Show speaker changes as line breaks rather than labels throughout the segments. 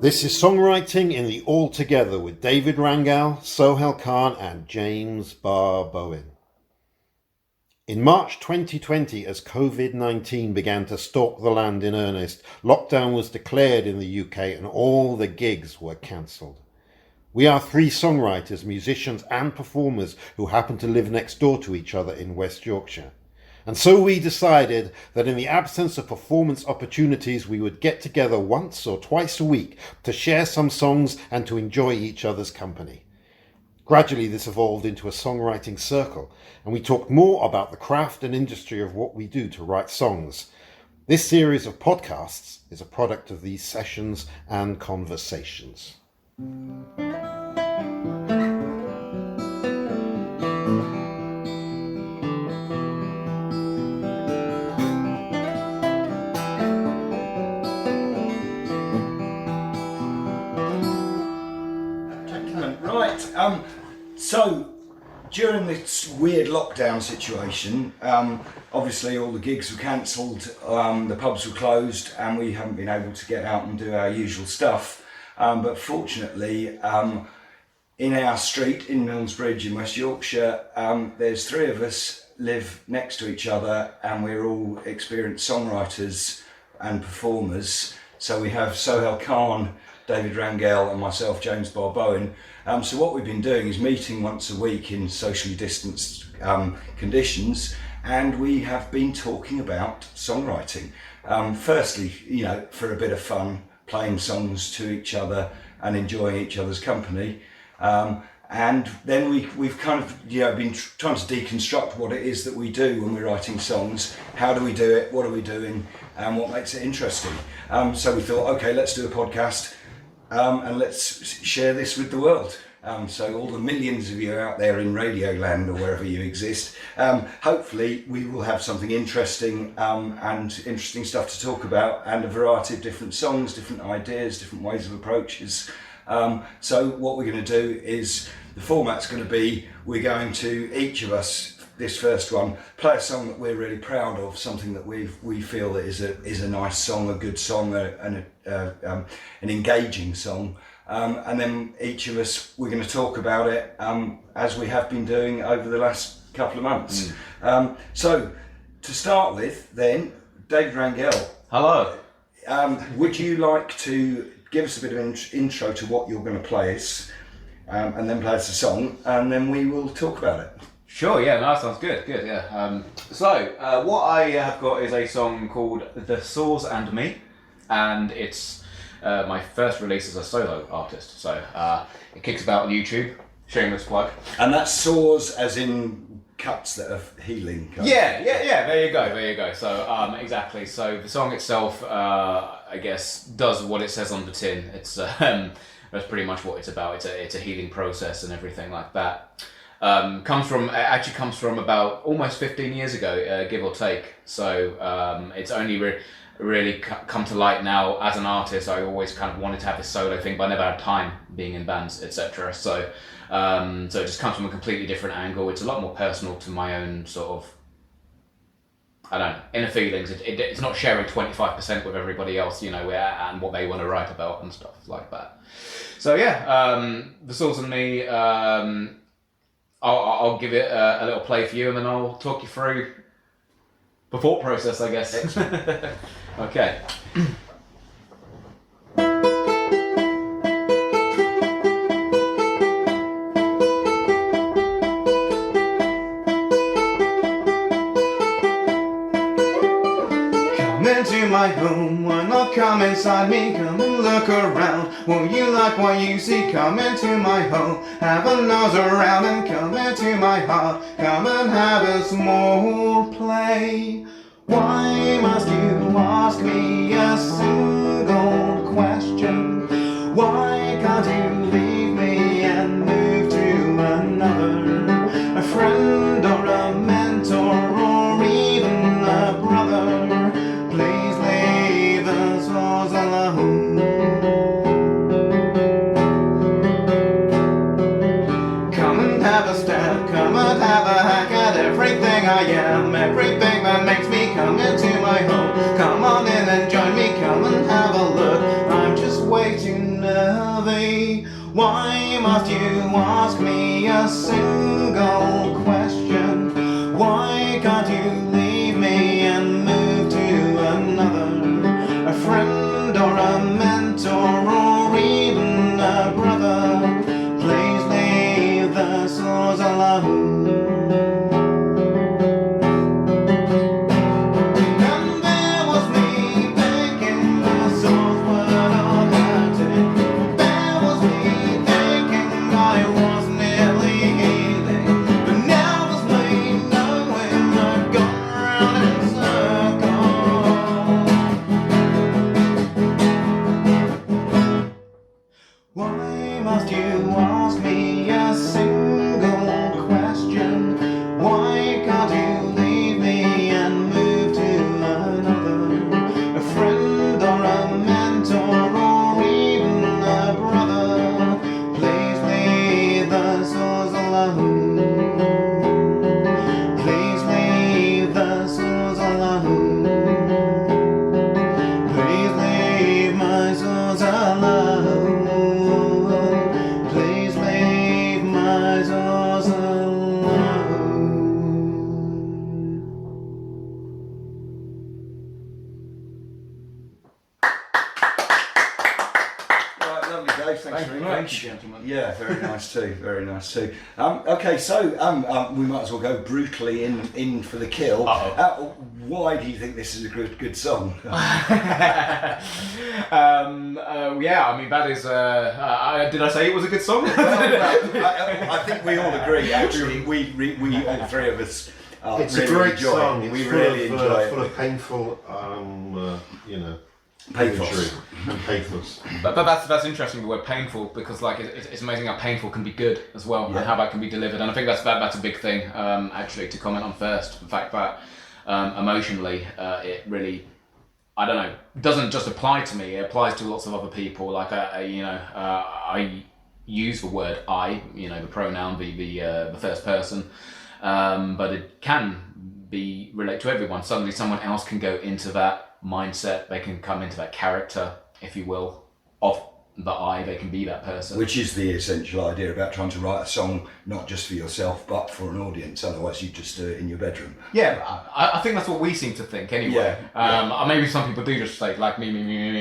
This is Songwriting in the All Together with David Rangel, Sohail and James Bar Bowen. In March 2020, as COVID-19 began to stalk the land in earnest, lockdown was declared in the UK and all the gigs were cancelled. We are three songwriters, musicians and performers who happen to live next door to each other in West Yorkshire. And so we decided that in the absence of performance opportunities, we would get together once or twice a week to share some songs and to enjoy each other's company. Gradually, this evolved into a songwriting circle, and we talked more about the craft and industry of what we do to write songs. This series of podcasts is a product of these sessions and conversations.
So during this weird lockdown situation, obviously all the gigs were cancelled, the pubs were closed, and we haven't been able to get out and do our usual stuff. But fortunately, in our street in Millsbridge in West Yorkshire, there's three of us live next to each other, and we're all experienced songwriters and performers. So we have Sohail, David Rangel and myself, James Bar Bowen. So what we've been doing is meeting once a week in socially distanced conditions, and we have been talking about songwriting. Firstly, for a bit of fun, playing songs to each other and enjoying each other's company. And then we've kind of been trying to deconstruct what it is that we do when we're writing songs. How do we do it? What are we doing? And what makes it interesting? So we thought, okay, let's do a podcast. And let's share this with the world. So all the millions of you out there in Radio Land or wherever you exist, hopefully we will have something interesting and interesting stuff to talk about, and a variety of different songs, different ideas, different ways of approaches. So what we're going to do is, the format's going to be, we're going to, each of us, this first one, play a song that we're really proud of, something that we feel that is a nice song, a good song, an engaging song, and then each of us, we're going to talk about it as we have been doing over the last couple of months. So to start with, then, David Rangel.
Hello.
Would you like to give us a bit of an intro to what you're going to play us, and then play us a song, and then we will talk about it?
Sure, yeah, no, that sounds good, yeah. So, what I have got is a song called The Saws and Me, and it's my first release as a solo artist, so it kicks about on YouTube, shameless plug.
And that's saws as in cuts that are healing?
Yeah, there you go. So, exactly, so the song itself, I guess, does what it says on the tin. It's that's pretty much what it's about. It's a healing process and everything like that. Comes from about almost 15 years ago, give or take. So it's only really come to light now as an artist. I always kind of wanted to have this solo thing, but I never had time being in bands, etc. So it just comes from a completely different angle. It's a lot more personal to my own sort of, I don't know, inner feelings. It's not sharing 25% with everybody else, and what they want to write about and stuff like that. So yeah, The Saws and Me. I'll give it a little play for you, and then I'll talk you through the thought process, I guess. Okay.
Into my home, why not come inside me? Come and look around. Won't you like what you see? Come into my home, have a nose around, and come into my heart. Come and have a small play. Why must you ask me a single question? Why can't you leave me and move to another? A friend or a mentor or even a brother. Please leave the saws alone. Come and have a stab, come and have a hack at everything I am, everything that makes me come into my home. Come on in and join me, come and have a look. I'm just waiting Why must you ask me a single question? Why can't you leave me and move to another? A friend or a mentor or even a brother? Please leave the souls alone. Why must you ask me a single question? Why can't you leave me and move to another? A friend or a mentor or even a brother? Please leave the souls alone. Please leave the souls alone. Please leave my souls alone. Please leave my souls alone.
Right, lovely, Dave. Thanks very much.
Thank you, gentlemen.
Yeah, very nice too. Very nice too. Okay, so we might as well go brutally in for the kill. Why do you think this is a good song?
Yeah, I mean that is. Did I say it was a good song?
I think we all agree. Actually, we all three of us.
It's
really
a great
enjoy
song.
It.
It's
We
full
really
of,
enjoy it.
full of painful,
Pathos.
imagery and pathos.
But that's interesting, the word painful, because like it's amazing how painful can be good as well,
Yeah.
and how that can be delivered. And I think that's a big thing, actually, to comment on first. The fact that emotionally, it really, I don't know, doesn't just apply to me. It applies to lots of other people. Like I use the word I, the pronoun, the first person, but it can be relate to everyone. Suddenly, someone else can go into that mindset. They can come into that character, if you will, of the I. They can be that person.
Which is the essential idea about trying to write a song, not just for yourself, but for an audience. Otherwise, you just do it in your bedroom.
Yeah, I think that's what we seem to think anyway. Maybe some people do just say like me.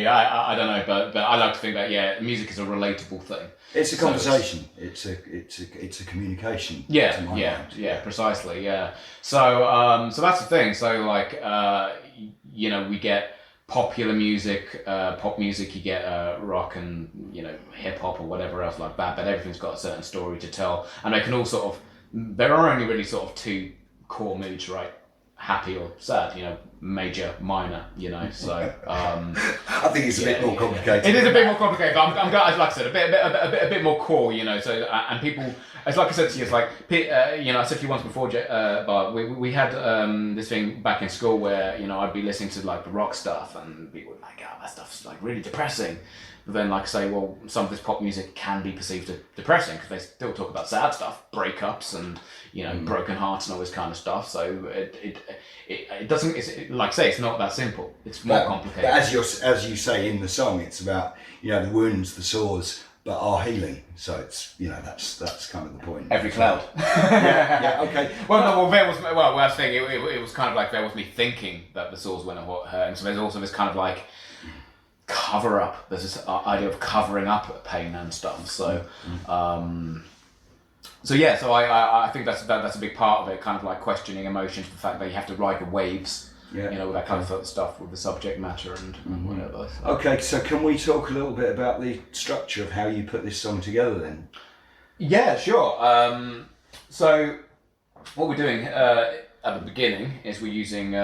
I don't know, but I like to think that music is a relatable thing.
It's a conversation. It's a communication. to my mind.
Precisely. Yeah. So that's the thing. So like we get popular music, pop music. You get rock and hip hop or whatever else like that. But everything's got a certain story to tell, and they can all sort of. There are only really sort of two core moods, right? Happy or sad, major, minor, so
I think it's a bit more complicated.
It is a bit more complicated, but I'm like I said, a bit more core, so and people, it's like I said to you, it's like I said to you once before, but we had this thing back in school where I'd be listening to like the rock stuff and people would be like, that stuff's like really depressing. But then, like I say, well, some of this pop music can be perceived as depressing because they still talk about sad stuff, breakups, and broken hearts and all this kind of stuff. So it doesn't. Like I say, it's not that simple. It's more complicated.
But as you say in the song, it's about the wounds, the sores, but are healing. So it's that's kind of the point.
Every cloud.
Okay.
I was thinking it was kind of like there was me thinking that the sores weren't hurting. So there's also this kind of like cover up. There's this idea of covering up pain and stuff. So, so I think that's a big part of it. Kind of like questioning emotions, the fact that you have to ride the waves. With that kind of stuff with the subject matter and whatever. So.
Okay, so can we talk a little bit about the structure of how you put this song together then?
Yeah, sure. So what we're doing at the beginning is we're using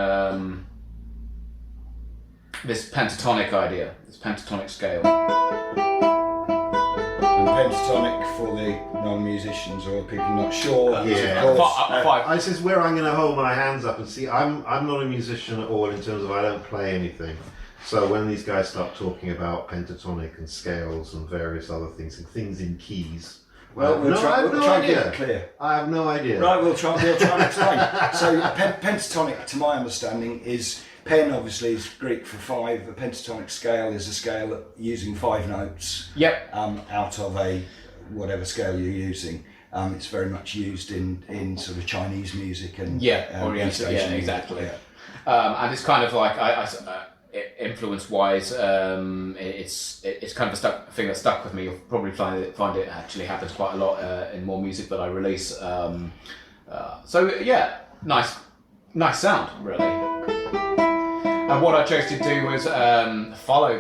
this pentatonic idea, this pentatonic scale.
And pentatonic, for the non-musicians or people not sure,
Yeah.
of course,
Five.
This is where I'm going to hold my hands up and see. I'm not a musician at all in terms of I don't play anything. So when these guys start talking about pentatonic and scales and various other things and things in keys,
Well, we'll try and get it clear.
I have no idea.
Right, we'll try and explain. So pentatonic, to my understanding, is pen obviously is Greek for five. A pentatonic scale is a scale using 5 notes.
Yep.
Out of a whatever scale you're using. It's very much used in sort of Chinese music and
Oriental,
East Asian music.
exactly.
Yeah.
And it's kind of like influence-wise, it's kind of a thing that stuck with me. You'll probably find it actually happens quite a lot in more music that I release. So yeah, nice sound, really. And what I chose to do was follow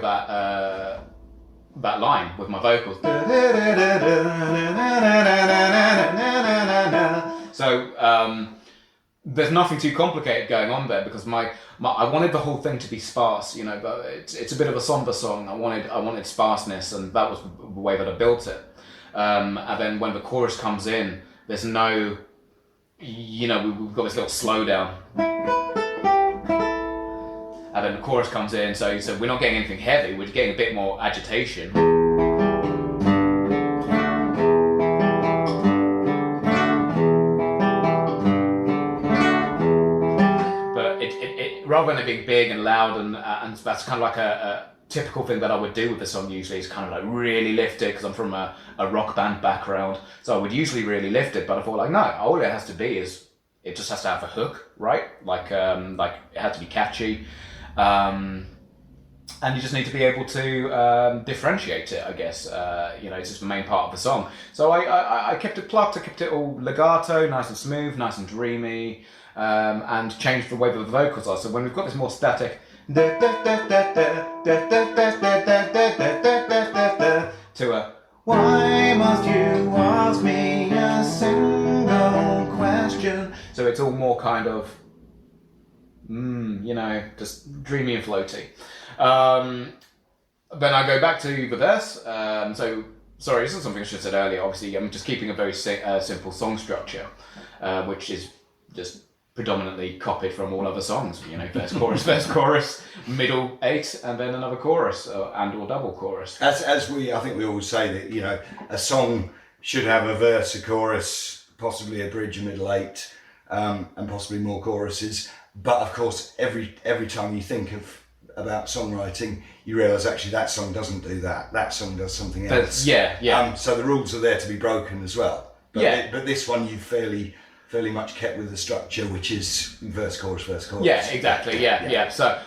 that line with my vocals. So there's nothing too complicated going on there, because I wanted the whole thing to be sparse, you know. But it's a bit of a somber song. I wanted sparseness, and that was the way that I built it. And then when the chorus comes in, there's no, you know, we've got this little slowdown. And then the chorus comes in, so we're not getting anything heavy, we're getting a bit more agitation. But it rather than it being big and loud, and that's kind of like a typical thing that I would do with the song usually, is kind of like really lift it, because I'm from a rock band background, so I would usually really lift it, but I thought like, no, all it has to be is, it just has to have a hook, right? Like it had to be catchy. And you just need to be able to differentiate it, I guess. You know, it's just the main part of the song. So I kept it plucked, I kept it all legato, nice and smooth, nice and dreamy, and changed the way that the vocals are. So when we've got this more static to a "Why must you ask me a single question?" So it's all more kind of, you know, just dreamy and floaty. Then I go back to the verse. So, sorry, this is something I should have said earlier. Obviously, I'm just keeping a very simple song structure, which is just predominantly copied from all other songs. You know, verse, chorus, middle 8, and then another chorus and or double chorus.
I think we always say that, you know, a song should have a verse, a chorus, possibly a bridge, a middle 8, and possibly more choruses. But of course, every time you think about songwriting, you realise actually that song doesn't do that. That song does something else.
Yeah.
So the rules are there to be broken as well. But but this one you fairly much kept with the structure, which is verse, chorus, verse, chorus.
Yeah, exactly. Yeah. So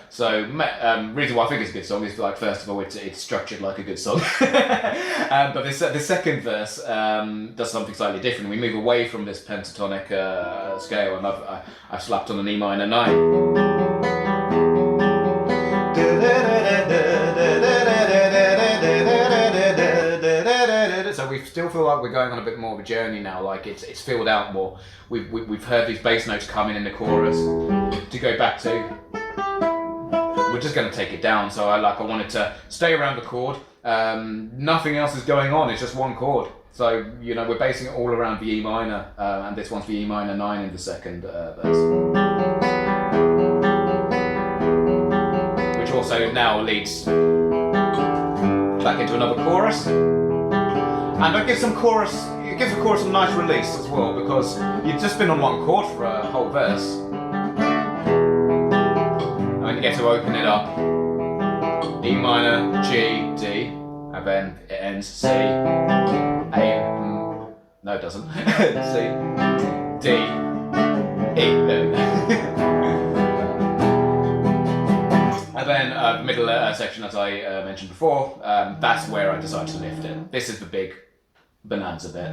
reason why I think it's a good song is, like, first of all, it's structured like a good song. But the second verse does something slightly different. We move away from this pentatonic scale, and I've slapped on an E minor 9. So we still feel like we're going on a bit more of a journey now. Like it's filled out more. We've heard these bass notes coming in the chorus. To go back to, we're just going to take it down. So I wanted to stay around the chord. Nothing else is going on. It's just one chord. So, you know, we're basing it all around the E minor, and this one's the E minor 9 in the second verse, which also now leads back into another chorus. And it gives the chorus a nice release as well, because you've just been on one chord for a whole verse. And then you get to open it up. E minor, G, D, and then it ends C, A, no it doesn't, C, D, E, there we go. And then the middle section, as I mentioned before, that's where I decided to lift it. This is the big bonanza bit.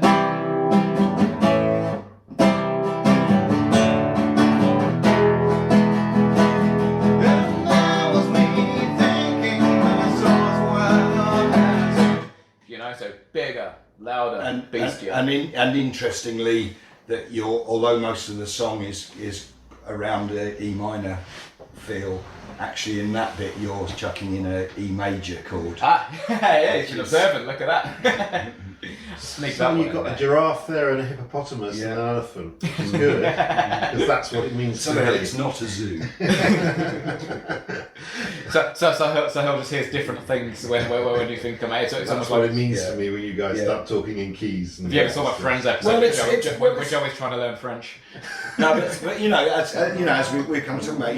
You know, so bigger, louder, and beastier.
And interestingly, that although most of the song is around an E minor feel, actually in that bit you're chucking in a E major chord.
Yeah, you should observe it, look at that. Sneak
So you've got a giraffe there and a hippopotamus and an elephant, which is good, because that's what it means to me.
It's not a zoo.
So he'll just hear different things when you think about it. So it's
That's
almost
what
like
it means to me when you guys start talking in keys. And
have you ever saw my Friends episode? Which always trying to learn French.
No, but you know, as we come talking about,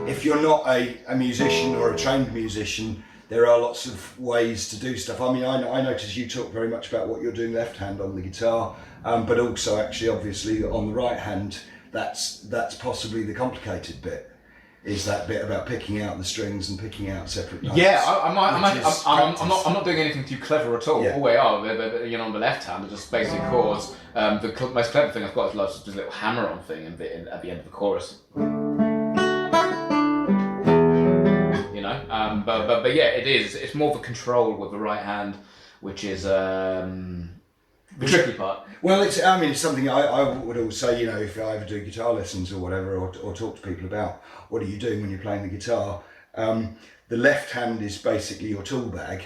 if you're not a musician or a trained musician, there are lots of ways to do stuff. I mean, I notice you talk very much about what you're doing left hand on the guitar, but also actually obviously on the right hand, that's possibly the complicated bit. Is that bit about picking out the strings and picking out separate notes?
Yeah, I'm not doing anything too clever at all.
Yeah.
All we are, you know, on the left hand, are just basic chords. The most clever thing I've got is like this little hammer-on thing at the end of the chorus. You know, but yeah, it is. It's more of a control with the right hand, which is the tricky part.
Well, it's something I would always say, you know, if I ever do guitar lessons or whatever, or talk to people about what are you doing when you're playing the guitar, the left hand is basically your tool bag,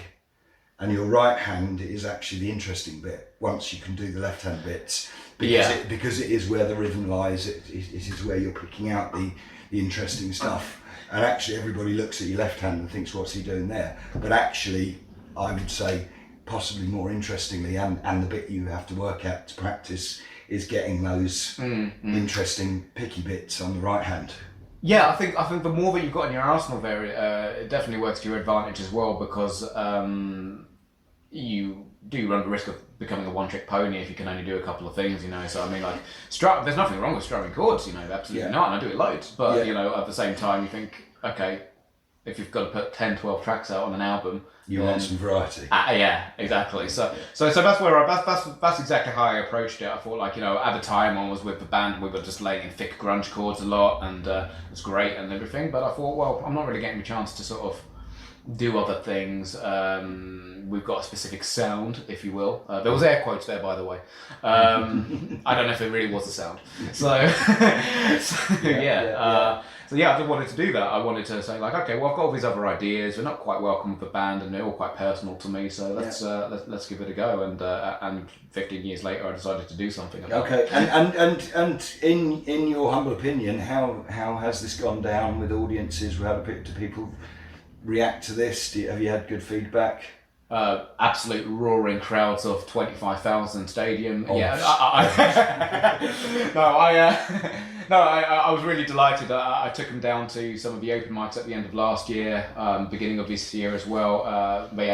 and your right hand is actually the interesting bit once you can do the left hand bits, because it is where the rhythm lies, it is where you're picking out the interesting stuff. And actually everybody looks at your left hand and thinks, what's he doing there? But actually, I would say, possibly more interestingly, and the bit you have to work at to practice, is getting those interesting picky bits on the right hand.
Yeah, I think the more that you've got in your arsenal there, it definitely works to your advantage as well, because you do run the risk of becoming a one-trick pony if you can only do a couple of things, you know. So I mean, like, there's nothing wrong with strumming chords, you know, absolutely not, and I do it loads. But you know, at the same time, you think, okay, if you've got to put 10, 12 tracks out on an album,
you want some variety.
Yeah, exactly. So that's where that's exactly how I approached it. I thought, like, you know, at the time I was with the band, we were just laying in thick grunge chords a lot, and it was great and everything. But I thought, well, I'm not really getting the chance to sort of do other things. We've got a specific sound, if you will. There was air quotes there, by the way. I don't know if it really was a sound. So I just wanted to do that. I wanted to say, like, okay, well, I've got all these other ideas. They're not quite welcome with the band, and they're all quite personal to me. So let's give it a go. And 15 years later, I decided to do something about it.
Okay, and in your humble opinion, how has this gone down with audiences? How do people react to this? Have you had good feedback?
Absolute roaring crowds of 25,000 stadium.
Oh.
Yeah, I was really delighted. I took them down to some of the open mics at the end of last year, beginning of this year as well.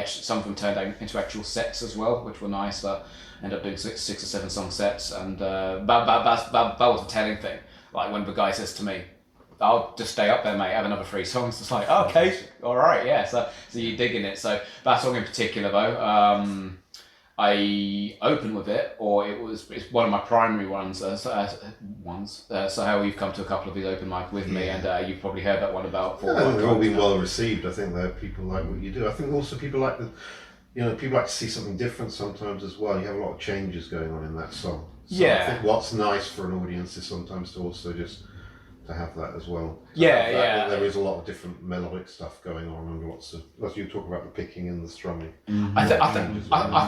Some of them turned out into actual sets as well, which were nice. Ended up doing six or seven song sets, and that was a telling thing. Like when the guy says to me, I'll just stay up there, mate, have another 3 songs. It's like, okay, all right, yeah. So you're digging it. So that song in particular, though, I opened with it, or it's one of my primary ones. Sohail, you've come to a couple of these open mic with me, and you've probably heard that one about 4
I think they've all been well received. I think that people like what you do. I think also people like people like to see something different sometimes as well. You have a lot of changes going on in that song. So I think what's nice for an audience is sometimes to also just to have that as well. There is a lot of different melodic stuff going on, and lots of, as you talk about, the picking and the strumming.
I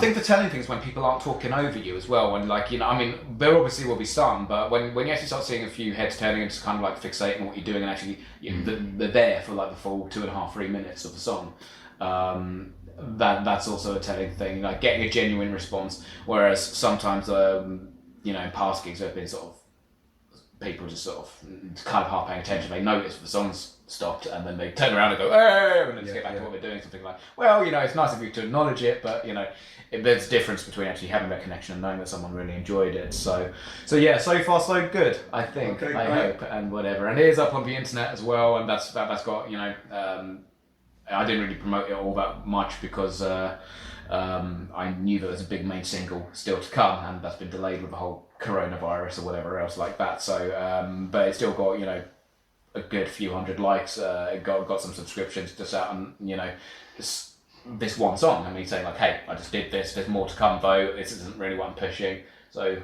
think the telling thing is when people aren't talking over you as well, and like, you know, I mean, there obviously will be some, but when you actually start seeing a few heads turning and just kind of like fixating on what you're doing, and actually they're there for like the full 2.5, 3 minutes of the song, that's also a telling thing, like getting a genuine response. Whereas sometimes in past gigs there have been sort of people just sort of kind of half paying attention. They notice the song's stopped, and then they turn around and go, "Hey!" and then just get back to what they're doing. Something like, well, you know, it's nice of you to acknowledge it, but you know, there's a difference between actually having that connection and knowing that someone really enjoyed it. So yeah, so far so good. I think, I hope, and whatever. And it is up on the internet as well, and that's got, you know, I didn't really promote it all that much because I knew there was a big main single still to come, and that's been delayed with the whole coronavirus or whatever else like that. So, but it still got, you know, a good few hundred likes. It got some subscriptions just out, and you know, this one song. I mean, saying like, hey, I just did this. There's more to come though. This isn't really what I'm pushing. So,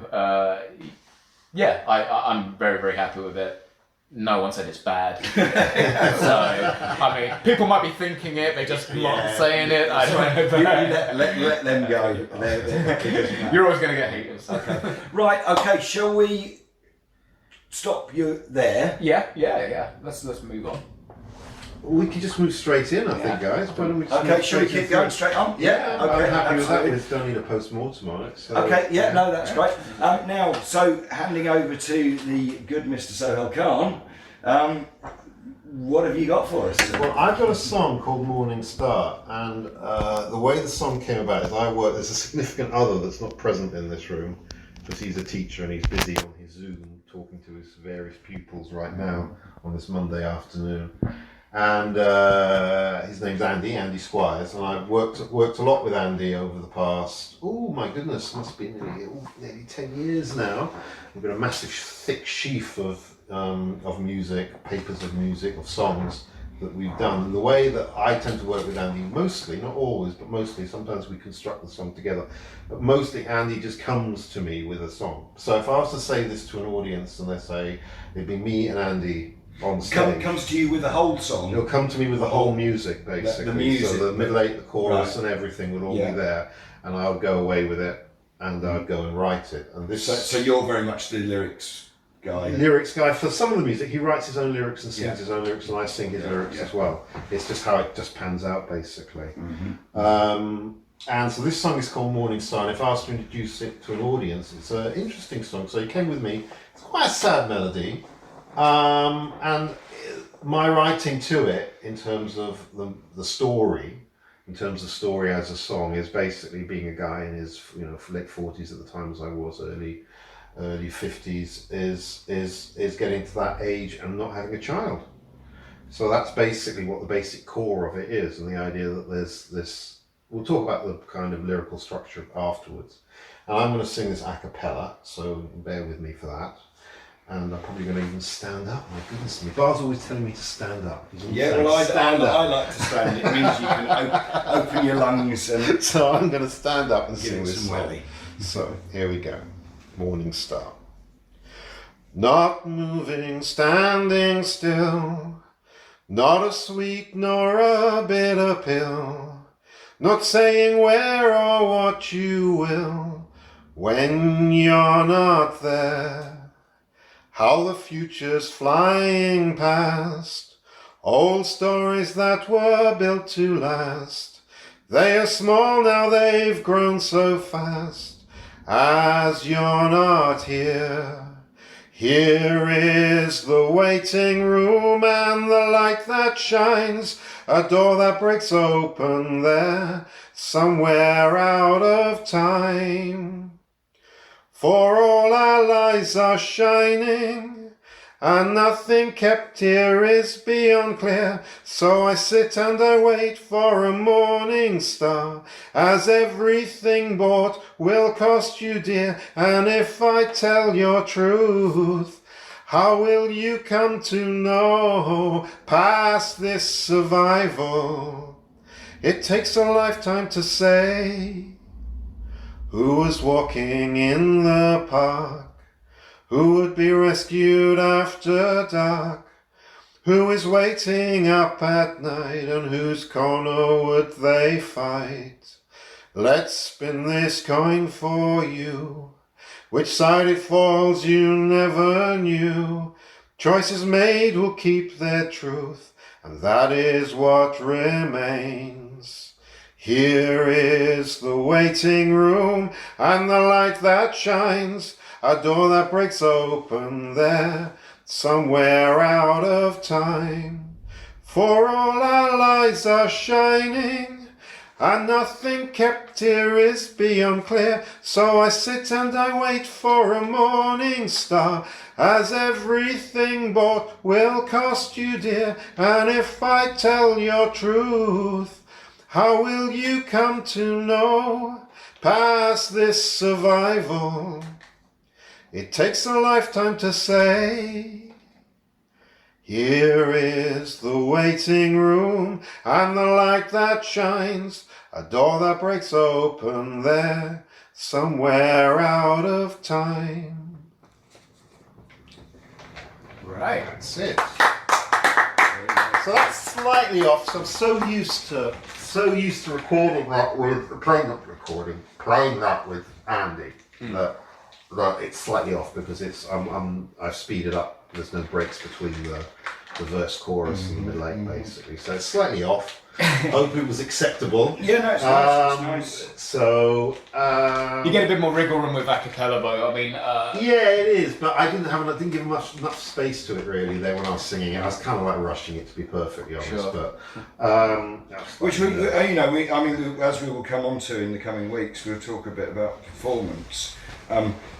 yeah, I'm very, very happy with it. No one said it's bad. So, I mean, people might be thinking it, they just not saying it. I don't know.
Let them go.
You're always going to get haters.
Okay. Right, okay, shall we stop you there?
Yeah. Let's move on.
We could just move straight in, I think, guys. Why don't we just
okay, shall we keep going straight on? Yeah, okay.
I'm happy with that.
Absolutely.
We don't need a post-mortem on it. So,
okay, no, that's great. Now, so handing over to the good Mr. Sohail Khan, what have you got for us?
Well, I've got a song called Morning Star, and the way the song came about is there's a significant other that's not present in this room, because he's a teacher and he's busy on his Zoom talking to his various pupils right now on this Monday afternoon. And his name's Andy Squires, and I've worked a lot with Andy over the past, oh my goodness, must be nearly 10 years now. We've got a massive thick sheaf of music, papers of music, of songs that we've done. And the way that I tend to work with Andy, mostly, not always, but mostly, sometimes we construct the song together, but mostly Andy just comes to me with a song. So if I was to say this to an audience and they say, it'd be me and Andy on stage.
Comes to you with the whole song?
He'll come to me with the whole music, basically.
The music.
So the middle eight, the chorus,
Right.
and everything would all be there, and I would go away with it, and I'd go and write it. And this.
So you're very much the lyrics guy.
Lyrics guy for some of the music. He writes his own lyrics and sings
Yeah.
his own lyrics, and I sing his lyrics
Yeah.
as well. It's just how it just pans out, basically.
Mm-hmm.
And so this song is called Morning Star, and if I was to introduce it to an audience, it's an interesting song. So he came with me. It's quite a sad melody, and my writing to it, in terms of the story, in terms of story as a song, is basically being a guy in his late 40s at the time, as I was, early 50s, is getting to that age and not having a child. So that's basically what the basic core of it is, and the idea that there's this. We'll talk about the kind of lyrical structure afterwards, and I'm going to sing this a cappella, so bear with me for that. And I'm probably going to even stand up. My goodness me. Bar's always telling me to stand up. He's always saying,
I like to stand. It means you can open your lungs and
So I'm going to stand up and
give
sing
it
this
some
song.
welly.
So here we go. Morning Star. Not moving, standing still. Not a sweet nor a bitter pill. Not saying where or what you will when you're not there. How the future's flying past, old stories that were built to last. They are small now, they've grown so fast, as you're not here. Here is the waiting room and the light that shines, a door that breaks open there, somewhere out of time. For all our lives are shining, and nothing kept here is beyond clear. So I sit and I wait for a morning star, as everything bought will cost you dear. And if I tell your truth, how will you come to know past this survival? It takes a lifetime to say. Who was walking in the park? Who would be rescued after dark? Who is waiting up at night, and whose corner would they fight? Let's spin this coin for you. Which side it falls you never knew. Choices made will keep their truth, and that is what remains. Here is the waiting room and the light that shines, a door that breaks open there, somewhere out of time. For all our lives are shining, and nothing kept here is beyond clear. So I sit and I wait for a morning star, as everything bought will cost you dear. And if I tell your truth, how will you come to know past this survival? It takes a lifetime to say. Here is the waiting room and the light that shines, a door that breaks open there, somewhere out of time.
Right.
That's it. So that's slightly off. So I'm so used to recording that with playing that with Andy that it's slightly off, because I've speeded up. There's no breaks between the verse chorus and the middle eight, basically. So it's slightly off. Hope it was acceptable.
Yeah, no, it's nice. It's nice.
So
You get a bit more wriggle room with a cappella, though. I mean,
yeah, it is, but I didn't give enough space to it really. There when I was singing it, I was kind of like rushing it, to be perfectly honest.
Sure.
But
Which I mean, as we will come on to in the coming weeks, we'll talk a bit about performance.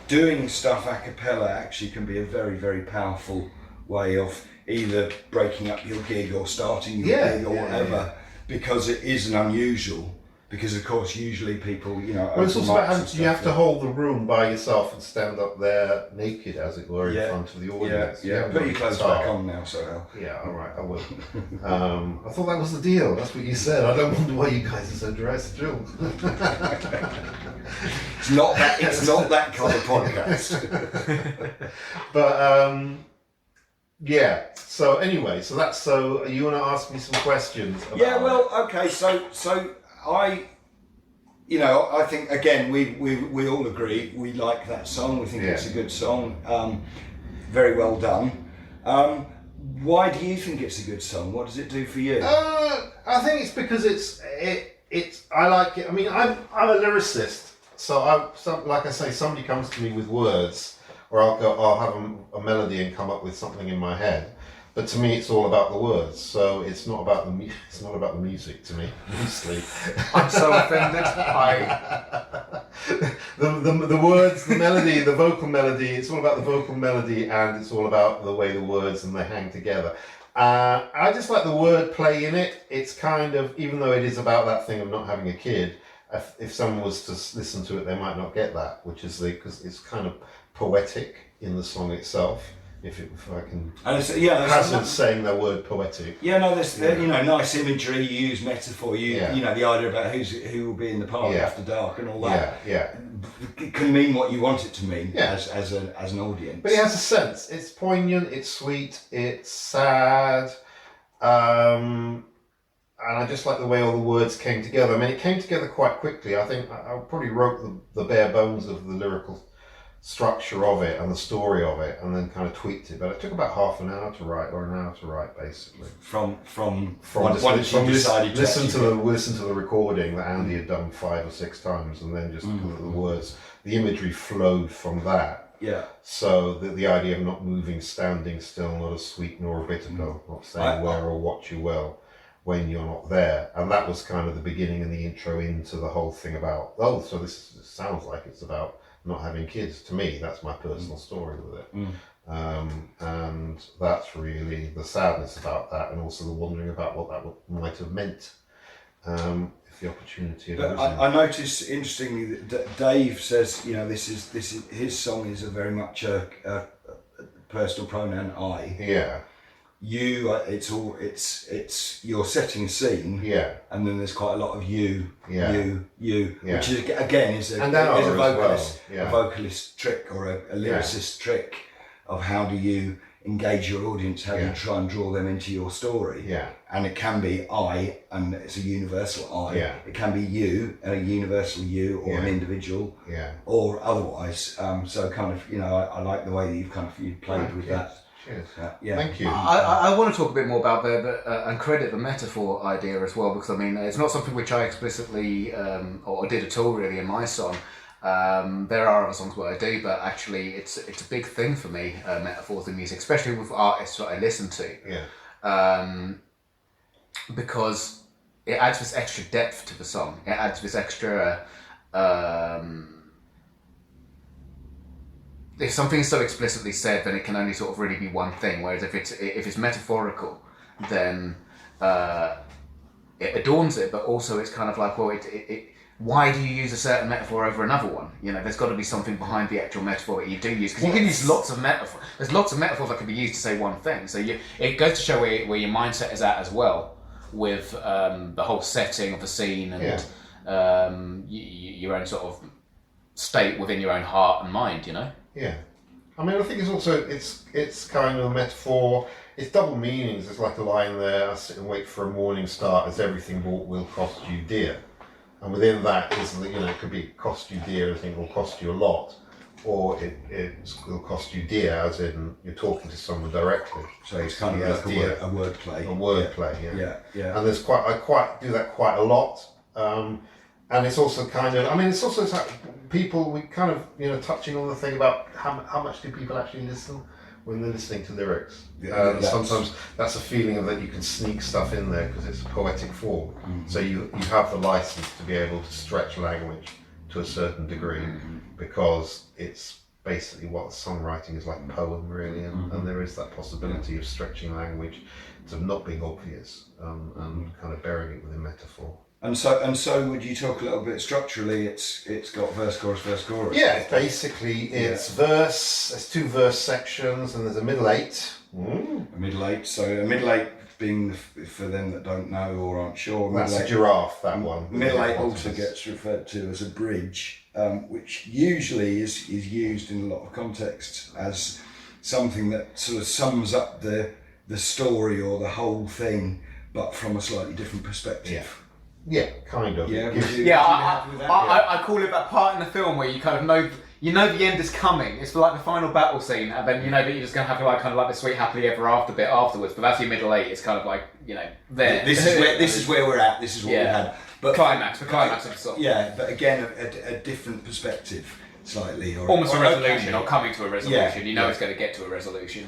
Doing stuff a cappella actually can be a very, very powerful way of either breaking up your gig or starting your gig or whatever, because it isn't unusual. Because of course, usually people,
well, it's also about having, you have to hold the room by yourself and stand up there naked, as it were, in front of the audience.
Yeah. Put your clothes back on now, Sohail.
Yeah, all right, I will. I thought that was the deal. That's what you said. I don't wonder why you guys are so dressed, Jill.
It's not that kind of podcast.
But yeah. So anyway, so you want to ask me some questions? About
Okay. So I think again we all agree we like that song. We think it's a good song. Very well done. Why do you think it's a good song? What does it do for you?
I think it's because it's I like it. I mean, I'm a lyricist, so like I say, somebody comes to me with words, or I'll have a melody and come up with something in my head. But to me, it's all about the words. So it's not about the music to me, mostly.
I'm so offended.
The words, the melody, the vocal melody. It's all about the vocal melody, and it's all about the way the words and they hang together. I just like the word play in it. It's kind of, even though it is about that thing of not having a kid, if someone was to listen to it, they might not get that, because it's kind of poetic in the song itself. If I can hazard saying the word poetic.
Yeah, no, there's nice imagery. You use metaphor. The idea about who will be in the park after dark and all that. It can mean what you want it to mean as an audience.
But it has a sense. It's poignant. It's sweet. It's sad. And I just like the way all the words came together. I mean, it came together quite quickly. I think I probably wrote the bare bones of the lyrical structure of it and the story of it, and then kind of tweaked it. But it took about half an hour to write, or an hour to write, basically.
From listen
to the recording that Andy had done 5 or 6 times, and then just the words, the imagery flowed from that.
Yeah.
So the idea of not moving, standing still, not a sweet nor a bitter pill, not saying where or what you will when you're not there, and that was kind of the beginning and the intro into the whole thing about. So this sounds like it's about not having kids. To me, that's my personal story with it. And that's really the sadness about that, and also the wondering about what that might have meant if the opportunity had arisen.
I noticed interestingly that Dave says, this is his song is a very much a personal pronoun I.
Yeah.
You, it's you're setting a scene, and then there's quite a lot of you, which is again is a vocalist trick or a lyricist trick of how do you engage your audience, how do you try and draw them into your story, and it can be I, and it's a universal I, it can be you, a universal you, or an individual, or otherwise. So kind of, I like the way that you've played with that.
Thank you.
I want to talk a bit more about and credit the metaphor idea as well, because I mean it's not something which I explicitly or did at all really in my song. There are other songs where I do, but actually it's a big thing for me, metaphors in music, especially with artists that I listen to. Because it adds this extra depth to the song. It adds this extra. If something is so explicitly said, then it can only sort of really be one thing. Whereas if it's metaphorical, then it adorns it, but also it's kind of like, well, why do you use a certain metaphor over another one? There's got to be something behind the actual metaphor that you do use, because you can use lots of metaphors. There's lots of metaphors that can be used to say one thing. So it goes to show where your mindset is at as well, with the whole setting of the scene and your own sort of state within your own heart and mind.
Yeah, I mean, I think it's also it's kind of a metaphor. It's double meanings. There's like a line there: "I sit and wait for a morning start, as everything will cost you dear." And within that is, it could be cost you dear, I think, or cost you a lot. or will cost you dear, as in you're talking to someone directly.
So it's kind of
Yes,
like
dear.
a wordplay.
A wordplay, yeah.
Yeah.
And I quite do that quite a lot. And it's also kind of, it's also people, we kind of, touching on the thing about how much do people actually listen when they're listening to lyrics. Sometimes that's a feeling of that you can sneak stuff in there because it's a poetic form. So you have the license to be able to stretch language to a certain degree because it's basically what songwriting is like, poem really, and there is that possibility of stretching language to not being obvious and kind of burying it within metaphor.
And so would you talk a little bit structurally? It's got verse, chorus.
Yeah, basically it's verse. There's 2 verse sections, and there's a middle 8.
A middle 8. So a middle 8 being for them that don't know or aren't sure.
That's a giraffe. That one.
Middle 8 also gets referred to as a bridge, which usually is used in a lot of contexts as something that sort of sums up the story or the whole thing, but from a slightly different perspective.
Yeah, kind of.
Yeah,
I call it that part in the film where you kind of know the end is coming. It's like the final battle scene, and then you know that you're just gonna have like kind of like the sweet happily ever after bit afterwards. But that's your middle 8. It's kind of like there.
This is where we're at. This is what we had. But
the climax of the song.
Yeah, but again, a different perspective, slightly, or
almost a resolution, or coming to a resolution. It's going to get to a resolution.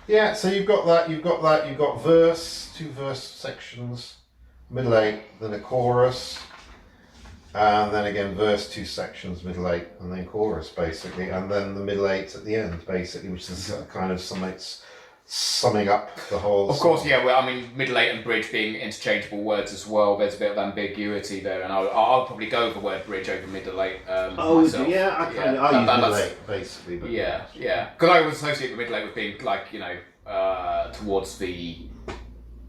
Yeah. So you've got that. You've got verse, 2 verse sections. Middle 8, then a chorus, and then again verse, 2 sections, middle 8, and then chorus basically, and then the middle 8 at the end basically, which is kind of summing up the whole.
Of course, yeah. Well, middle 8 and bridge being interchangeable words as well. There's a bit of ambiguity there, and I'll probably go for word bridge over middle 8. Myself.
Yeah, I use middle 8 basically. But
yeah. Because I always associate the middle 8 with being like towards the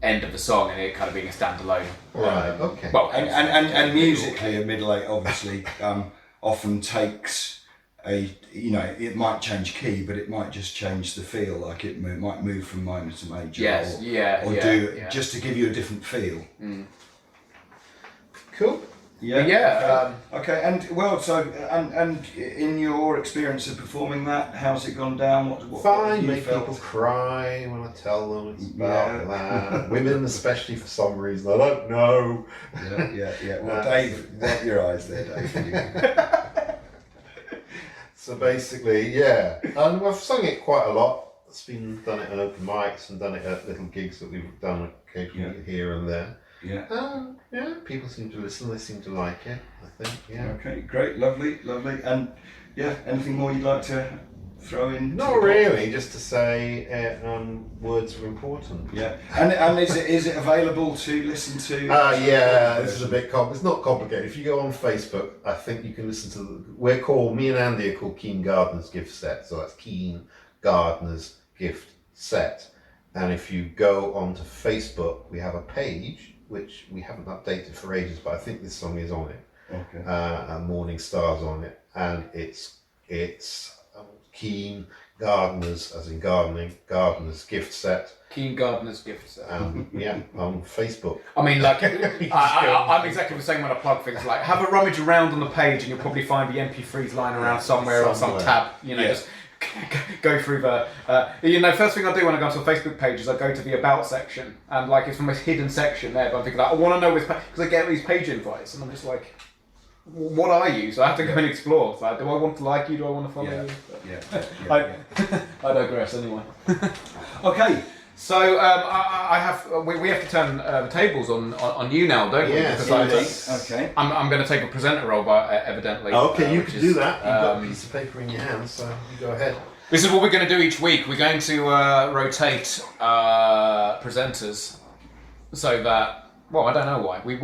end of the song and it kind of being a standalone.
Right. Okay.
Well,
and musically, a middle 8 obviously often takes it might change key, but it might just change the feel. Like it might move from minor to major.
Yes.
Just to give you a different feel.
Cool.
Yeah. Okay. And well, so and in your experience of performing that, how's it gone down? What
Fine.
you
Make
felt?
people cry when I tell them it's about that. Women, especially for some reason, I don't know.
Yeah. Well, Dave, wipe your eyes there, Dave.
So basically, yeah, and I've sung it quite a lot. It's been done it at open mics and done it at little gigs that we've done occasionally here and there.
Yeah.
People seem to listen. They seem to like it, I think. Yeah.
Okay, great, lovely. And anything more you'd like to throw in?
Not really, just to say words are important.
Yeah. And is it available to listen to?
This is a bit it's not complicated. If you go on Facebook, I think you can listen to me and Andy are called Keen Gardener's Gift Set. So that's Keen Gardener's Gift Set. And if you go onto Facebook, we have a page which we haven't updated for ages, but I think this song is on it.
Okay.
And Morning Star's on it, and it's Keen Gardeners, as in gardening, Gardener's Gift Set.
Keen Gardener's Gift Set.
On Facebook.
I'm exactly the same when I plug things. Like, have a rummage around on the page, and you'll probably find the MP3s lying around somewhere on some tab. Just go through the. First thing I do when I go to a Facebook page is I go to the About section, and it's from this hidden section there. But I'm thinking, I want to know this because I get these page invites, and I'm just like, what are you? So I have to go and explore. So do I want to like you? Do I want to follow you? I digress anyway.
Okay.
So we have to turn the tables on you now, don't we?
Yes.
Okay.
I'm going to take a presenter role, but evidently.
Okay, you can do that. You've got a piece of paper in your hand, so you go ahead.
This is what we're going to do each week. We're going to rotate presenters, so that. Well, I don't know why. We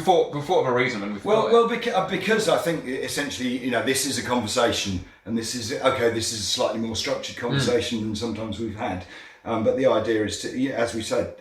thought of a reason, and we thought.
Because I think essentially, this is a conversation, and this is a slightly more structured conversation than sometimes we've had. But the idea is to, as we said,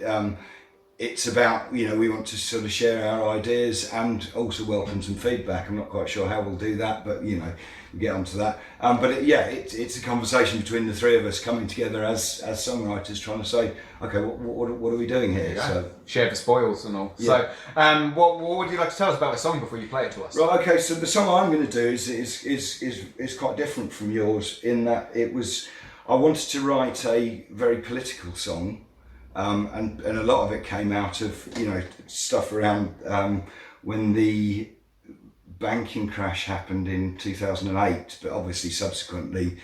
it's about, you know, we want to sort of share our ideas and also welcome some feedback. I'm not quite sure how we'll do that, but you know, we'll get onto that. But it's a conversation between the three of us coming together as songwriters, trying to say, okay, what are we doing here? So
share the spoils and all.
Yeah.
So, what would you like to tell us about the song before you play it to us?
Right, okay, so the song I'm going to do is quite different from yours in that I wanted to write a very political song, and a lot of it came out of, you know, stuff around when the banking crash happened in 2008, but obviously subsequently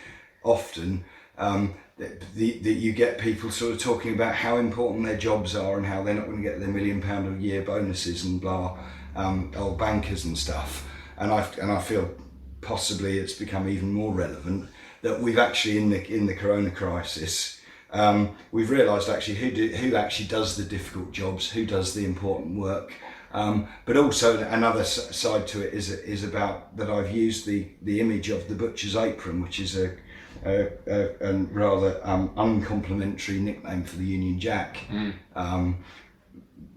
often that you get people sort of talking about how important their jobs are and how they're not going to get their £1 million a year bonuses and blah, old bankers and stuff. And I feel possibly it's become even more relevant that we've actually in the corona crisis, we've realised actually who actually does the difficult jobs, who does the important work. But also another side to it is about that I've used the image of the butcher's apron, which is a rather uncomplimentary nickname for the Union Jack,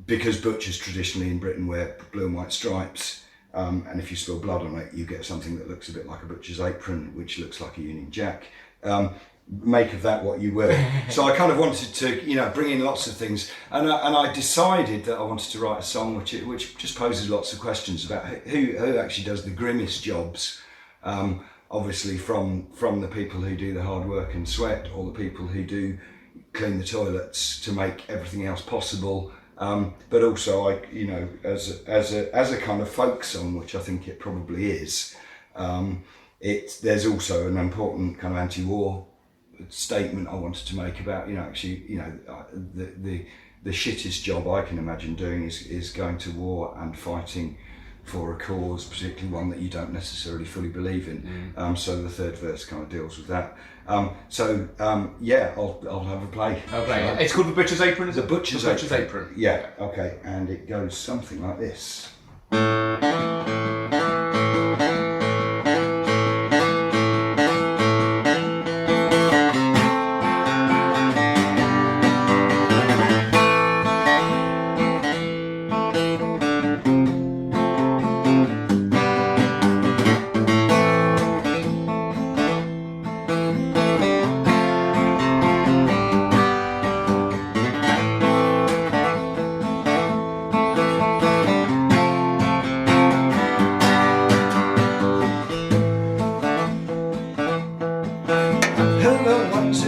because butchers traditionally in Britain wear blue and white stripes, and if you spill blood on it, you get something that looks a bit like a butcher's apron, which looks like a Union Jack. Make of that what you will. So I kind of wanted to, you know, bring in lots of things, and I decided that I wanted to write a song which just poses lots of questions about who actually does the grimmest jobs. Obviously from the people who do the hard work and sweat, or the people who do clean the toilets to make everything else possible. But also, you know, as a kind of folk song, which I think it probably is. There's also an important kind of anti-war statement I wanted to make about, you know, actually, you know, the shittest job I can imagine doing is going to war and fighting for a cause, particularly one that you don't necessarily fully believe in. So the third verse kind of deals with that. I'll have a play.
Okay, it's called The Butcher's Apron, is it?
The Butcher's
Apron.
Yeah, okay, and it goes something like this.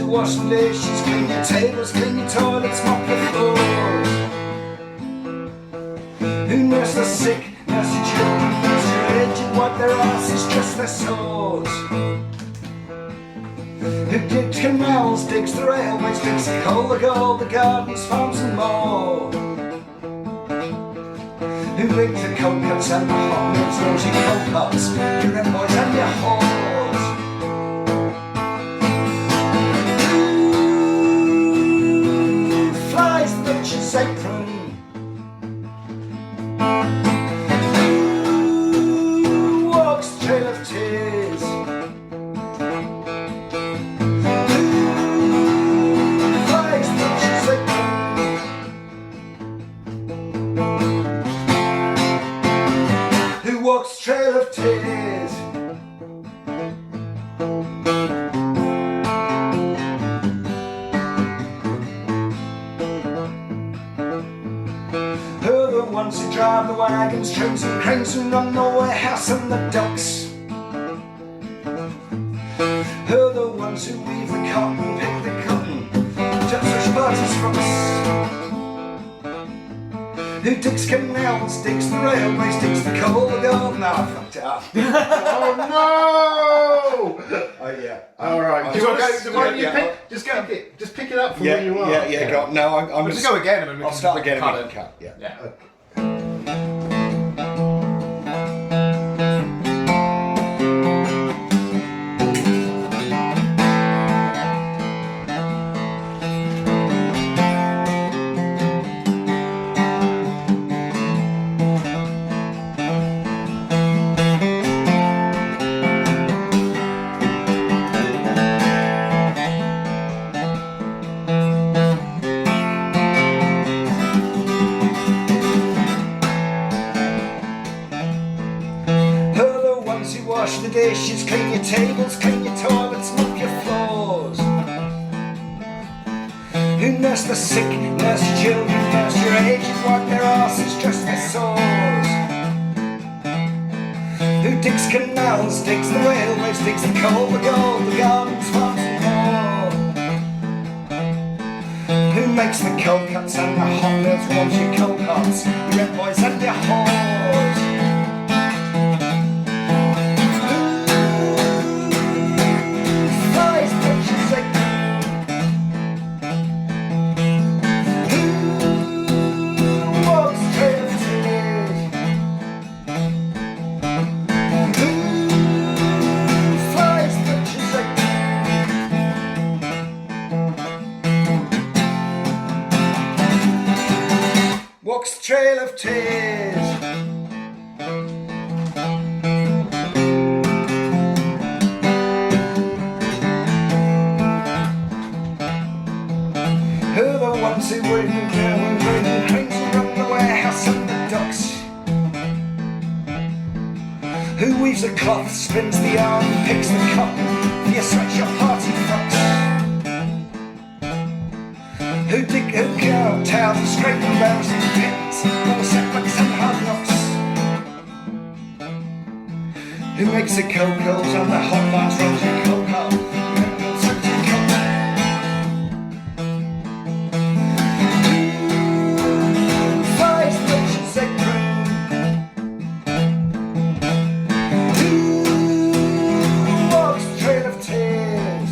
Wash the dishes, clean your tables, clean your toilets, mop the floors. Who nurse the sick, nurse your children, nurse your aged, wipe their asses, dress their sores. Who digs canals, digs the railways, digs the coal, the gold, the gardens, farms and more. Who rigs the cold cuts and the hot mills, knows your cold pots, your envoys and your whores. Apron. Who walks the trail of tears? Who flies the butcher's apron? Who walks the trail of tears? Ones who drive the wagons, trims and cranes, who run the warehouse and the docks. Who are the ones who weave the cotton, pick the cotton, just such parties from us. Who digs canals, digs the railways, digs the coal, the gold. No, I fucked it up.
Oh no!
Yeah.
All right. Do you want to go? Just pick it up from where you are.
Yeah. Go on. No, I'm
Just go again, and then we
I'll
can
start again
cut
and we
it.
can cut. Yeah.
Yeah.
wash the dishes, clean your tables, clean your toilets, mop your floors. Who nurse the sick, nurse your children, nurse your aged, wipe their asses, dress their sores. Who digs canals, digs the railways, digs the coal, the gold, the gardens, farms and more. Who makes the cold cuts and the hot meals, warms your cold hearts, your red boys and your whores. Walks the trail of tears. Who are the ones who wouldn't cleans and run the warehouse and the docks? Who weaves the cloth, spins the yarn, picks the cotton for your sweatshop party frocks? Who go up towels and scrape and barrels and pins, all the setbacks and hard knocks? Who makes the cold calls on the hotlines, rolls your cold hard, remembers empty cold. Who flies the butcher's apron? Who walks the trail of tears?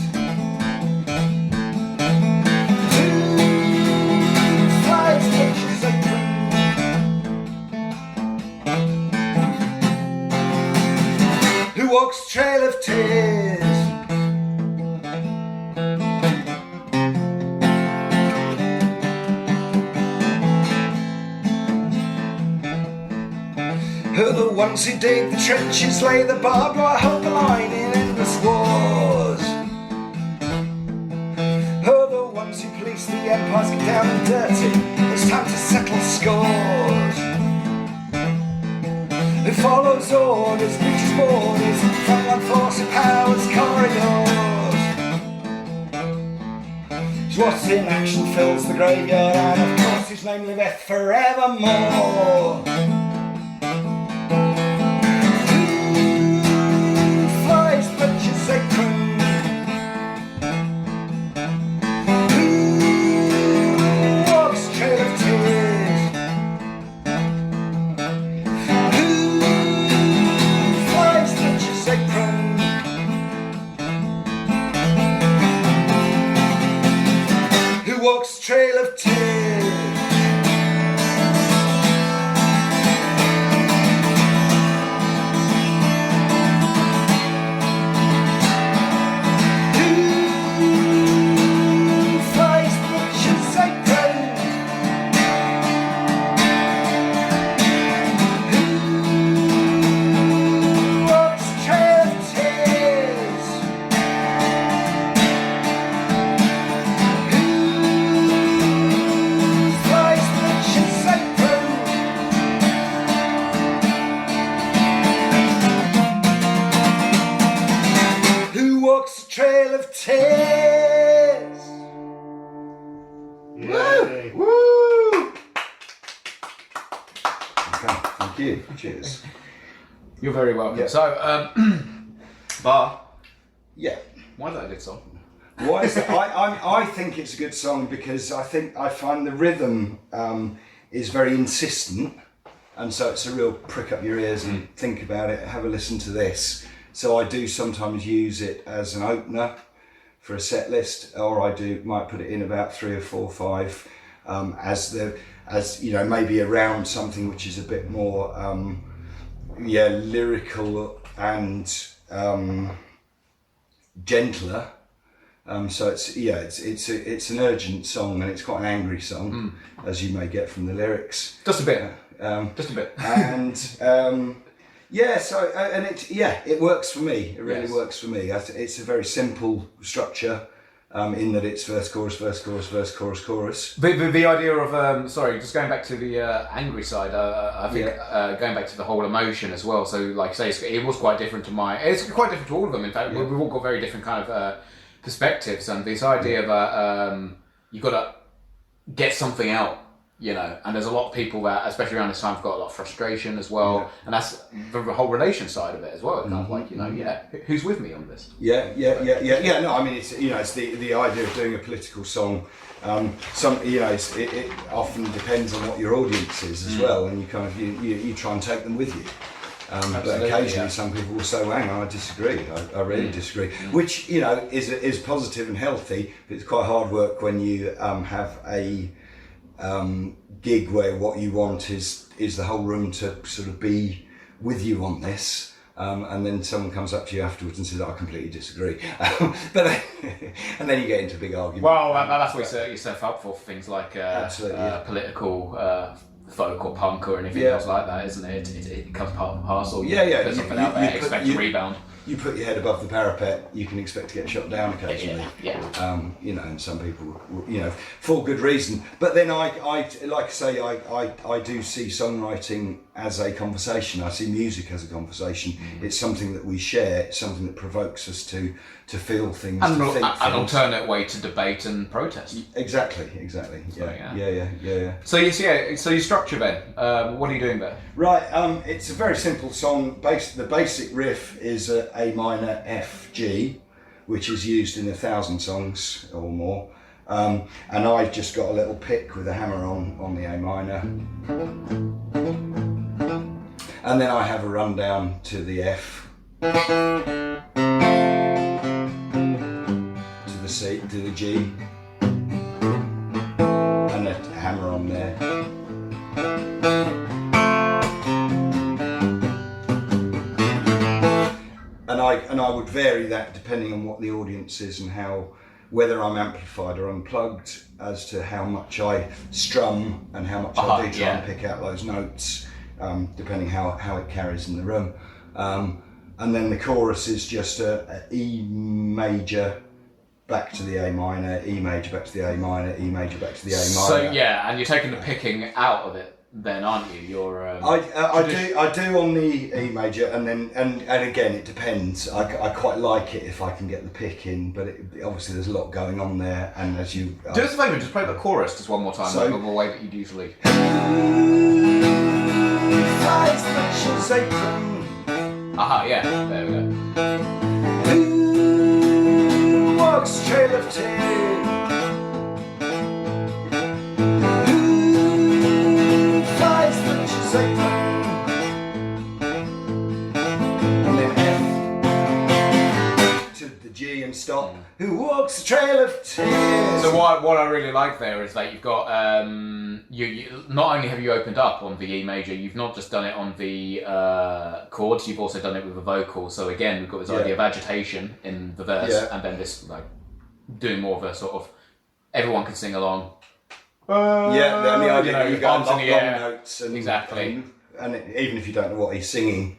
Who walks the trail of tears? Who are the ones who dig the trenches, lay the barbed wire, hold the line in endless wars? Who are the ones who police the empires, get down and dirty? It's time to settle scores. Who follows orders, breaches borders, frontline force of powers, corridors? What's in action fills the graveyard, and of course his name liveth forevermore. Who flies the butcher's apron? Who walks the trail of tears? Who flies the butcher's apron? Who walks the trail of tears? Who flies the butcher's apron? Who walks the trail of tears? Who flies the butcher's apron? Who walks the trail of tears?
Yay.
Woo! Okay, thank you. Cheers.
You're very welcome.
Yeah.
So, Bar,
Yeah.
why is that a good song?
Why is that? I think it's a good song because I find the rhythm is very insistent, and so it's a real prick up your ears and think about it. Have a listen to this. So I do sometimes use it as an opener for a set list, or might put it in about 3 or 4 or 5 as you know, maybe around something which is a bit more lyrical and gentler. So it's an urgent song, and it's quite an angry song, as you may get from the lyrics.
Just a bit. Just a bit.
And it works for me. It really works for me. It's a very simple structure, in that it's verse, chorus, verse, chorus, verse, chorus, chorus.
The idea of sorry, just going back to the angry side, I think going back to the whole emotion as well. So, like I say, it was quite different to mine. It's quite different to all of them. In fact, we've all got very different kind of perspectives, and this idea of you've got to get something out. You know, and there's a lot of people that, especially around this time, have got a lot of frustration as well, and that's the whole relation side of it as well. It's kind of like, you know, who's with me on this?
Yeah. No, I mean, it's it's the idea of doing a political song. It often depends on what your audience is as well, and you kind of you try and take them with you. But occasionally, some people will say, well, "Hang on, I disagree. I really disagree," which is positive and healthy. But it's quite hard work when you have a gig where what you want is the whole room to sort of be with you on this, and then someone comes up to you afterwards and says, I completely disagree. And then you get into big arguments.
Well, that's what you set yourself up for things like political folk or punk or anything else like that, isn't it? It comes part of the parcel. There's something out there, expect to rebound.
You put your head above the parapet, you can expect to get shot down occasionally. And some people, for good reason. But then I like I say, I do see songwriting as a conversation. I see music as a conversation. It's something that we share. It's something that provokes us to feel things,
and
to think things.
An alternate way to debate and protest.
Exactly.
So your structure then, what are you doing there?
Right, it's a very simple song. The basic riff is A minor F G, which is used in 1,000 songs or more. And I've just got a little pick with a hammer on the A minor. And then I have a run down to the F, to the C, to the G, and a hammer on there. And I would vary that depending on what the audience is and whether I'm amplified or unplugged, as to how much I strum and how much I do try and pick out those notes, depending how it carries in the room. And then the chorus is just a E major back to the A minor, E major back to the A minor, E major back to the A minor.
So and you're taking the picking out of it then, aren't you? You're
I do on the E major, and then and again it depends. I quite like it if I can get the pick in, but obviously there's a lot going on there, and as you
do us a favour, just play the chorus just one more time, the way that you'd usually. Apron. There we go.
Who walks trail of tears? And then F to the G and stop. Who walks a trail of tears?
So what I really like there is that you've got you not only have you opened up on the E major, you've not just done it on the chords, you've also done it with the vocal. So again, we've got this idea of agitation in the verse, and then this like doing more of a sort of everyone can sing along.
And the idea that you go
arms in the air,
notes and
exactly.
And even if you don't know what he's singing,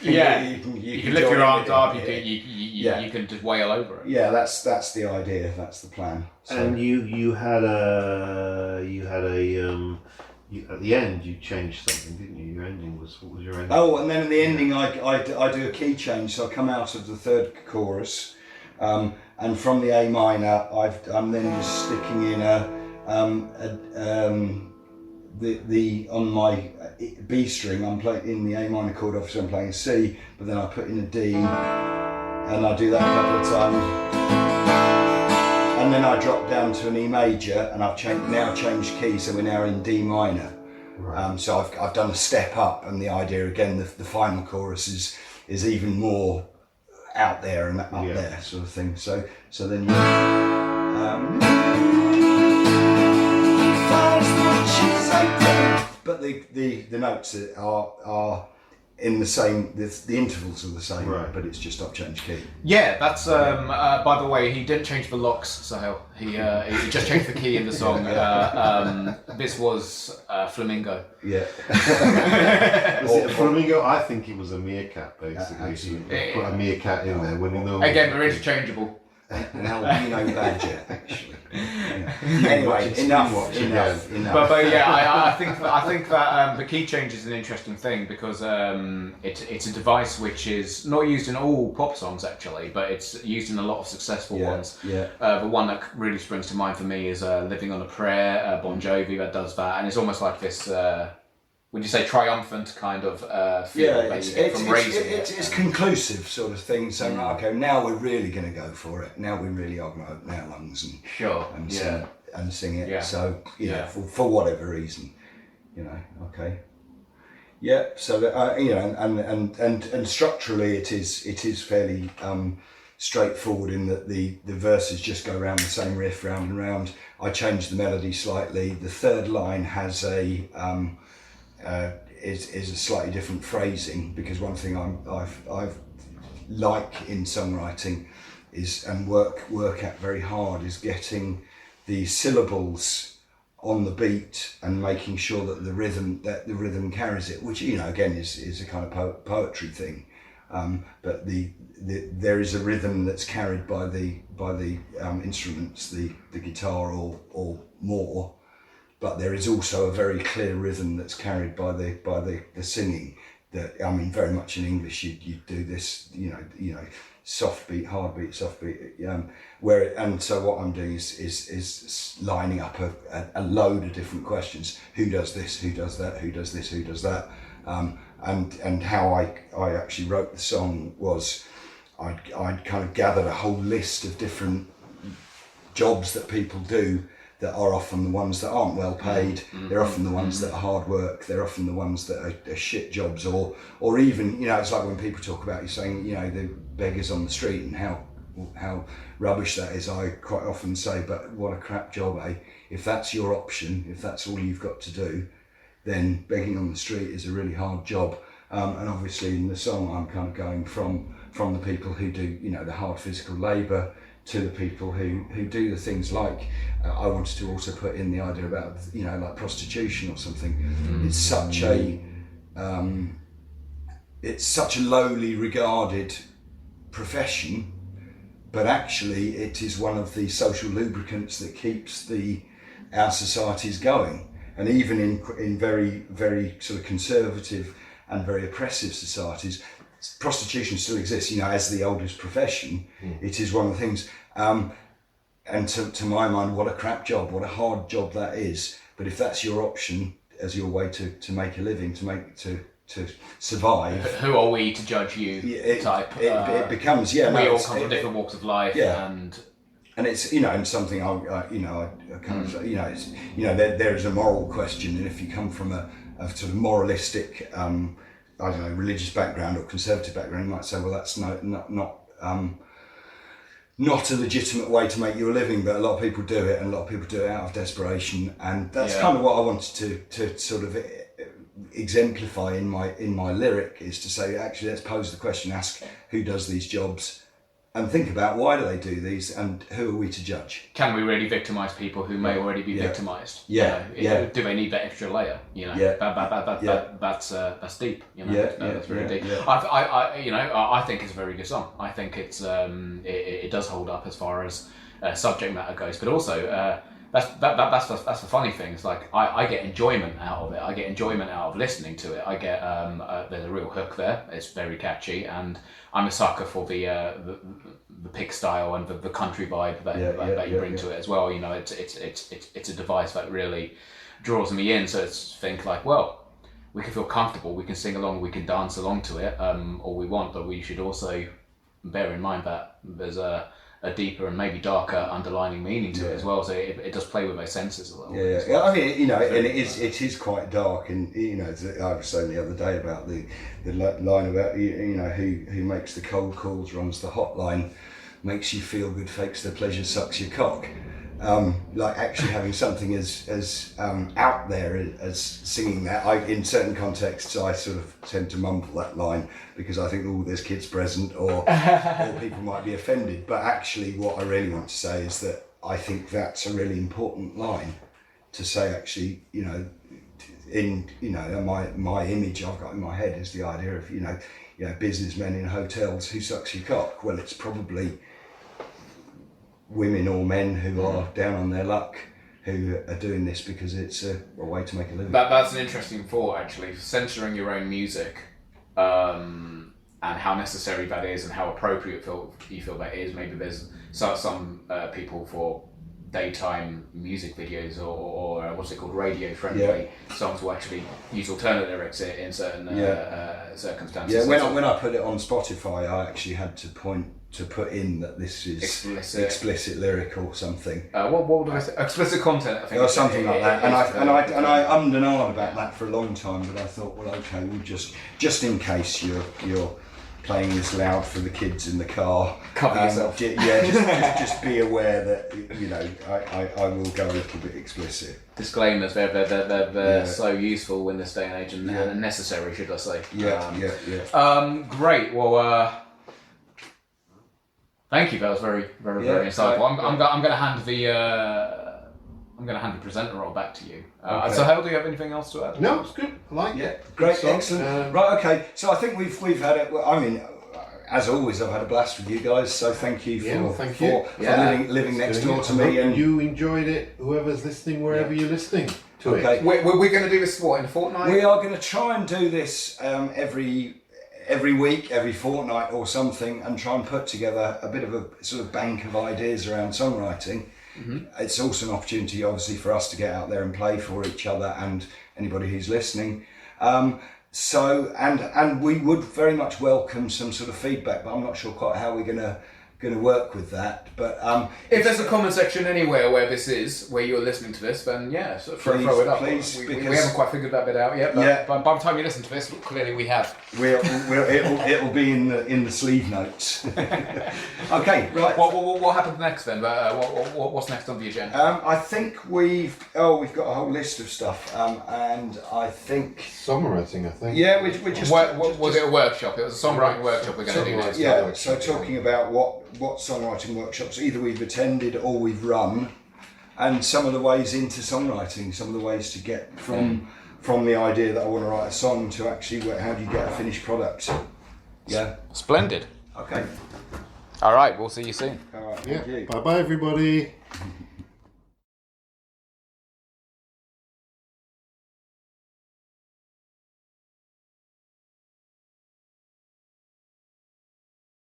you can lift your arms up. You can just wail over it.
Yeah, that's the idea. That's the plan. So.
And you had at the end you changed something, didn't you? Your ending was, what was your ending?
Oh, and then in the ending I do a key change. So I come out of the third chorus, and from the A minor I'm then just sticking in on my B string, I'm playing in the A minor chord, obviously I'm playing a C, but then I put in a D, and I do that a couple of times, and then I drop down to an E major, and I've now changed key, so we're now in D minor. Right. So I've done a step up, and the idea again, the final chorus is even more out there and up there sort of thing. So then you. But the notes are in the same. The intervals are the same, but it's just I've changed key.
Yeah, that's. By the way, he didn't change the locks, Sohail. He just changed the key in the song. This was Flamingo.
Yeah.
Was it a flamingo? I think it was a meerkat, basically. Put a meerkat in there.
Again, they're interchangeable.
An albino badger, actually. Anyway, enough.
But yeah, I think that the key change is an interesting thing because it's a device which is not used in all pop songs actually, but it's used in a lot of successful ones.
Yeah.
The one that really springs to mind for me is "Living on a Prayer," Bon Jovi that does that, and it's almost like this. Would you say triumphant kind of feel that you get from raising it?
It's conclusive sort of thing. So okay, now we're really going to go for it. Now we really are going to open our lungs and sing it.
Yeah.
So for whatever reason, okay. Yeah. So that, and structurally it is fairly straightforward in that the verses just go around the same riff, round and round. I changed the melody slightly. The third line has is a slightly different phrasing, because one thing I've like in songwriting is, and work at very hard, is getting the syllables on the beat and making sure that the rhythm carries it, which again is a kind of poetry thing, but there is a rhythm that's carried by the instruments, the guitar or more. But there is also a very clear rhythm that's carried by the singing. That very much in English you do this, soft beat, hard beat, soft beat. So what I'm doing is lining up a load of different questions. Who does this? Who does that? Who does this? Who does that? And how I actually wrote the song was I'd kind of gathered a whole list of different jobs that people do, that are often the ones that aren't well paid. They're often the ones that are hard work. They're often the ones that are shit jobs, or even, it's like when people talk about you saying, the beggars on the street and how rubbish that is. I quite often say, but what a crap job, eh? If that's your option, if that's all you've got to do, then begging on the street is a really hard job. And obviously in the song, I'm kind of going from the people who do, the hard physical labour, to the people who do the things like, I wanted to also put in the idea about, like prostitution or something. It's such a lowly regarded profession, but actually it is one of the social lubricants that keeps our societies going. And even in very, very sort of conservative and very oppressive societies, prostitution still exists, as the oldest profession. It is one of the things, and to my mind, what a crap job, what a hard job that is. But if that's your option as your way to make a living, to survive,
who are we to judge you?
It becomes
we all come from different walks of life, and
it's and something I kind of there is a moral question, and if you come from a sort of moralistic religious background or conservative background, you might say, well, that's not a legitimate way to make your living, but a lot of people do it, and a lot of people do it out of desperation, and that's kind of what I wanted to sort of exemplify in my lyric, is to say, actually, let's pose the question, ask who does these jobs, and think about why do they do these, and who are we to judge?
Can we really victimise people who may already be victimised? Do they need that extra layer? That's deep. That's very deep.
Yeah.
I think it's a very good song. I think it's it does hold up as far as subject matter goes, but also that's the funny thing. It's like I get enjoyment out of it. I get enjoyment out of listening to it. I get there's a real hook there. It's very catchy, and I'm a sucker for the pick style and the country vibe that you bring to it as well. It's a device that really draws me in. So it's think like, well, we can feel comfortable, we can sing along, we can dance along to it, all we want, but we should also bear in mind that there's a deeper and maybe darker underlining meaning to it as well. So it does play with my senses a little bit.
I mean, and it is quite dark, and I was saying the other day about the line about who makes the cold calls, runs the hotline, makes you feel good, fakes the pleasure, sucks your cock. Like actually having something as out there as singing that. In certain contexts, I sort of tend to mumble that line because I think, there's kids present, or people might be offended. But actually, what I really want to say is that I think that's a really important line to say. Actually, my image I've got in my head is the idea of businessmen in hotels, who sucks your cock? Well, it's probably women or men who are down on their luck, who are doing this because it's a way to make a living.
That's an interesting thought, actually. Censoring your own music, and how necessary that is, and how appropriate you feel that is. Maybe there's some people for daytime music videos or what's it called, radio friendly songs will actually use alternate lyrics in certain circumstances.
Yeah, when I put it on Spotify, I actually had to put in that this is explicit lyric or something.
What would I say? Explicit content, I think.
Or something like that. And I ummed and ahed about that for a long time, but I thought, well, okay, we'll just in case you're playing this loud for the kids in the car.
Cover yourself.
Just be aware that I will go a little bit explicit.
Disclaimers, they're so useful in this day and age and necessary, should I say. Great, well, thank you, that was very insightful. I'm going to hand the presenter role back to you. So, Sohail, do you have anything else to add?
No, it's good. I like it.
Great, excellent. Right, okay. So I think we've had it. I mean, as always, I've had a blast with you guys. So thank you for living next door to me. And
you enjoyed it. Whoever's listening, wherever you're listening to it.
We're going to do this in a fortnight.
We are going to try and do this every week, every fortnight or something, and try and put together a bit of a sort of bank of ideas around songwriting. Mm-hmm. It's also an opportunity, obviously, for us to get out there and play for each other and anybody who's listening. So we would very much welcome some sort of feedback, but I'm not sure quite how we're going to work with that. But
if there's a comment section anywhere where you're listening to this, then throw it up.
Please,
we haven't quite figured that bit out yet. But by the time you listen to this, clearly we have.
It'll be in the sleeve notes. Okay, right.
What happens next then? What's next on the agenda?
I think we've got a whole list of stuff, and I think
Songwriting. I think.
Yeah, we just.
Was it a workshop? It was a songwriting workshop we're going to do next.
Yeah. So talking about what songwriting workshops either we've attended or we've run, and some of the ways into songwriting, some of the ways to get from the idea that I want to write a song to actually how do you get a finished product. Yeah.
Splendid.
Okay.
All right, we'll see you soon.
All right. Thank you.
Bye bye everybody.